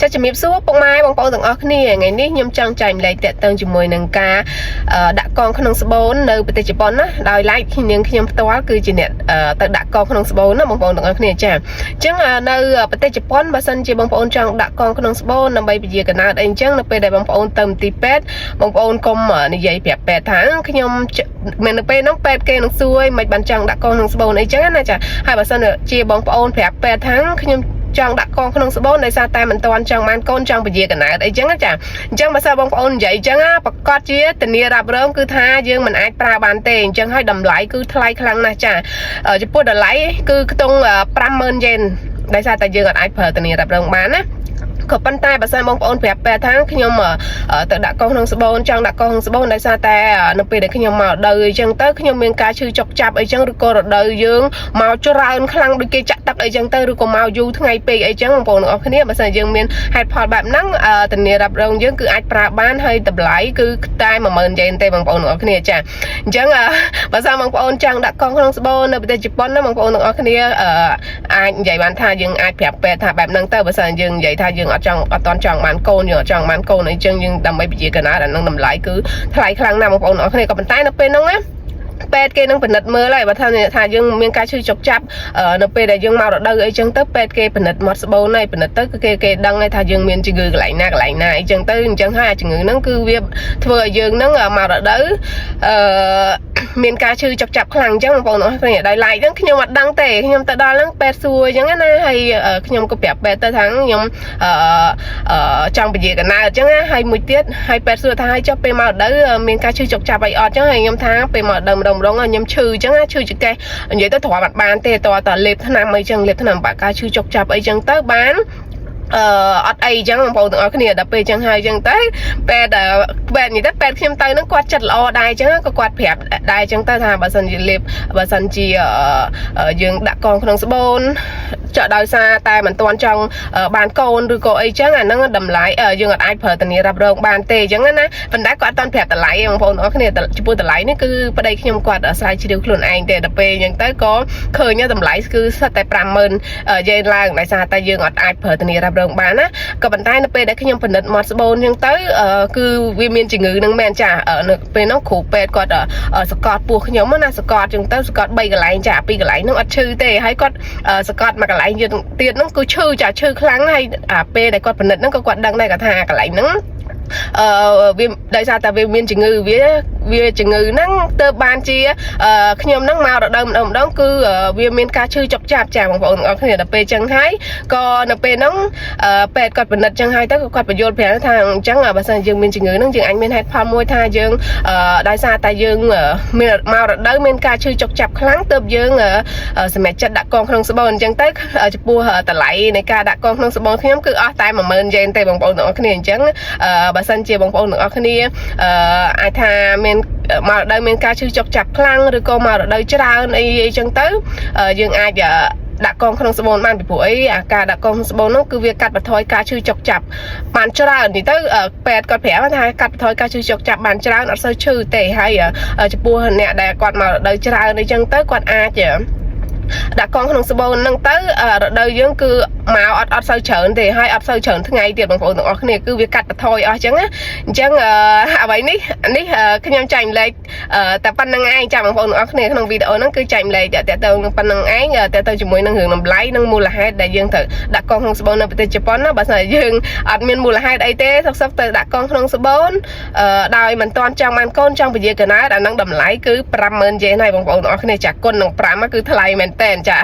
ចាជំរាបសួរពុកម៉ែបងប្អូនទាំងអស់គ្នាថ្ងៃនេះខ្ញុំចង់ចែកម្លែកតាក់ទងជាមួយនឹងការដាក់កងក្នុងស្បូននៅប្រទេសជប៉ុនណាដោយ like ខ្ញុំផ្ទាល់គឺជាអ្នកទៅដាក់កងក្នុងស្បូនណាបងប្អូនទាំងអស់គ្នាចាអញ្ចឹងនៅប្រទេសជប៉ុនបើសិនជាបងប្អូនចង់ដាក់កងក្នុងស្បូនដើម្បីពជាកណើតអីអញ្ចឹងនៅពេលដែលបងប្អូនទៅមន្ទីរពេទ្យបងប្អូនកុំនិយាយប្រាប់ពេទ្យថាខ្ញុំមាននៅពេលហ្នឹងពេទ្យគេនឹងសួរមិនបានចង់ដាក់កងក្នុងស្បូនអីចឹងណាចាហើយបើសិនជាបងប្អូនប្រាប់ពេទ្យថាខ្ញុំចង់ដាក់កងក្នុងស្បូនដោយសារតែមិនទាន់ចង់បានកូនចង់ពជាកណើតអីចឹងចាអញ្ចឹងបើសិនបងប្អូននិយាយអញ្ចឹងប្រកាសជាធានារ៉ាប់រងគឺថាយើងមិនអាចប្រើបានទេអញ្ចឹងហើយតម្លៃគឺថ្លៃខ្លាំងណាស់ចាចំពោះតម្លៃគឺខ្ទង់ 50,000 យេនដោយសារតែយើងអាចប្រើធានារ៉ាប់រងបានណាក៏ប៉ុន្តែបើសិនបងប្អូនប្រាប់ពេទ្យថាខ្ញុំទៅដាក់កងក្នុងស្បូនចង់ដាក់កងក្នុងស្បូនដោយសារតែនៅពេលដែលខ្ញុំមកដល់អីចឹងទៅខ្ញុំមានការឈឺចុកចាប់អីចឹងឬក៏រដូវយើងមកច្រើនខ្លាំងដូចគេចាក់ទឹកអីចឹងទៅឬក៏មកយូរថ្ងៃពេកអីចឹងបងប្អូនទាំងអស់គ្នាបើសិនយើងមានហេតុផលបែបហ្នឹងធានារ៉ាប់រងយើងគឺអាចប្រើបានហើយតម្លៃគឺតែ 10,000 យេនទេបងប្អូនទាំងអស់គ្នាចាអញ្ចឹងបើសិនបងប្អូនចង់ដាក់កងក្នុងស្បូននៅប្រទេសជប៉ុនណាបងប្អូនទាំងអស់គ្នាអាចនិយាយបានថាយើងអាចប្រាប់ពេទ្យថាបែបហ្នឹងទៅបើសិនយើងនិយាយថាយើងអត់តន់ចង់បានកូនយើងអត់ចង់បានកូនអីចឹងយើងដើម្បីពជាកណើតអានឹងតម្លៃគឺថ្លៃខ្លាំងណាស់បងប្អូនអរគ្នាក៏ប៉ុន្តែនៅពេលហ្នឹងណាពេទ្យគេនឹងពិនិត្យមើលហើយបើថាយើងមានការឈឺចុកចាប់នៅពេលដែលយើងមករដូវអីចឹងទៅពេទ្យគេពិនិត្យមាត់ស្បូនហើយពិនិត្យទៅគឺគេដឹងហើយថាយើងមានជំងឺកន្លែងណាអីចឹងទៅអញ្ចឹងហើយជំងឺហ្នឹងគឺវាធ្វើឲ្យយើងហ្នឹងមករដូវមានការឈឺចុកចាប់ខ្លាំងអញ្ចឹងបងប្អូនអរគ្នាដោយឡែកហ្នឹងខ្ញុំអត់ដឹងទេខ្ញុំទៅដល់ហ្នឹងពេទ្យសួរអញ្ចឹងណាហើយខ្ញុំក៏ប្រាប់ពេទ្យទៅថាខ្ញុំចង់ពជាកណើតអញ្ចឹងណាហើយមួយទៀតហើយពេទ្យសួរថាឲ្យចុះពេលមករដូវមានការឈឺចុកចាប់អីអត់អញ្ចឹងហើយខ្ញុំថាពេលមករដូវម្ដងខ្ញុំឈឺអញ្ចឹងឈឺចង្កេះនិយាយទៅទ្រាំអត់បានទេតើលេបថ្នាំអីចឹងលេបថ្នាំបាក់ការឈឺចុកចាប់អីចឹងទៅបានអត់អីចឹងបងប្អូនទាំងអស់គ្នាដល់ពេលចឹងហើយចឹងទៅពេទ្យនិយាយទៅពេទ្យខ្ញុំទៅហ្នឹងគាត់ចិត្តល្អដែរចឹងក៏គាត់ប្រាប់ដែរចឹងទៅថាបើសិនជាលេបបើសិនជាយើងដាក់កងក្នុងស្បូនចុះដោយសារតែមិនទាន់ចង់បានកូនឬក៏អីចឹងអាហ្នឹងតម្លៃយើងអាចប្រើធានារ៉ាប់រងបានទេចឹងណាប៉ុន្តែគាត់អត់ទាន់ប្រាប់តម្លៃបងប្អូនទាំងអស់គ្នាចំពោះតម្លៃនេះគឺប្តីខ្ញុំគាត់ស្រាវជ្រាវខ្លួនឯងទេដល់ពេលចឹងទៅក៏ឃើញតម្លៃគឺស្ថិតតែ 50,000 យេនឡើងដោយសារតែយើងអត់អាចប្រើធានារ៉ាប់រងបានណាក៏ប៉ុន្តែនៅពេលដែលខ្ញុំពិនិត្យមាត់ស្បូនចឹងទៅគឺវាមានជំងឺនឹងមែនចានៅពេលនោះគ្រូពេទ្យគាត់សកត់ពោះខ្ញុំណាសកត់ចឹងទៅសកត់3កន្លែងចា2កន្លែងនោះអត់ឈឺទេហើយគាត់សកត់មកកន្លែងទៀតហ្នឹងគឺឈឺខ្លាំងហើយពេលដែលគាត់ពិនិត្យហ្នឹងក៏គាត់ដឹងដែរគាត់ថាកន្លែងហ្នឹងវាដោយសារតែវាមានជំងឺវាជំងឺហ្នឹងទៅបានជាខ្ញុំហ្នឹងមករដូវម្ដងគឺវាមានការឈឺចុកចាប់ចាបងប្អូនទាំងអស់គ្នាដល់ពេលចឹងហើយក៏នៅពេលហ្នឹងពេទ្យគាត់ពិនិត្យចឹងហើយទៅគាត់បញ្យល់ប្រាប់ថាអញ្ចឹងបើសិនយើងមានជំងឺហ្នឹងយើងអាចមានហេតុផលមួយថាយើងដោយសារតែយើងមានមករដូវមានការឈឺចុកចាប់ខ្លាំងទើបយើងសម្រេចចិត្តដាក់កងក្នុងស្បូនអញ្ចឹងទៅចំពោះតម្លៃនៃការដាក់កងក្នុងស្បូនខ្ញុំគឺអស់តែ 10,000 យេនទេបងប្អូនទាំងអស់គ្នាអញ្ចឹងបើសិនជាបងប្អូនទាំងអស់គ្នាអាចថាមានមករដូវមានការឈឺចុកចាប់ខ្លាំងឬក៏មករដូវច្រើនអីចឹងទៅយើងអាចដាក់កងក្នុងស្បូនបានពីព្រោះអីអាការដាក់កងក្នុងស្បូននោះគឺវាកាត់បន្ថយការឈឺចុកចាប់បានច្រើននេះទៅពេទ្យគាត់ប្រាប់ថាកាត់បន្ថយការឈឺចុកចាប់បានច្រើនអត់សូវឈឺទេហើយចំពោះអ្នកដែលគាត់មករដូវច្រើនអីចឹងទៅគាត់អាចដាក់កងក្នុងស្បូនហ្នឹងទៅរដូវយើងគឺមកអត់សូវច្រើនទេហើយអត់សូវច្រើនថ្ងៃទៀតបងប្អូនទាំងអស់គ្នាគឺវាកាត់បន្ថយអស់ចឹងណាអញ្ចឹងអ្វីនេះខ្ញុំចែកម្លែកតែប៉ុណ្្នឹងឯងចាបងប្អូនទាំងអស់គ្នាក្នុងវីដេអូហ្នឹងគឺចែកម្លែកតើទៅប៉ុណ្្នឹងឯងតើទៅជាមួយនឹងរឿងតម្លៃនិងមូលហេតុដែលយើងត្រូវដាក់កងក្នុងស្បូននៅប្រទេសជប៉ុនណាបើមិនយើងអត់មានមូលហេតុអីទេសុខទៅដាក់កងក្នុងស្បូនដោយមិនទាន់ចង់បានកូនចង់ពជាកណើតអាហ្នឹងតម្លៃគឺ 50,000 យេនហើយបងប្អូនទាំងអស់គ្នាចាគុណនឹង5គឺថ្លៃមែនតើចា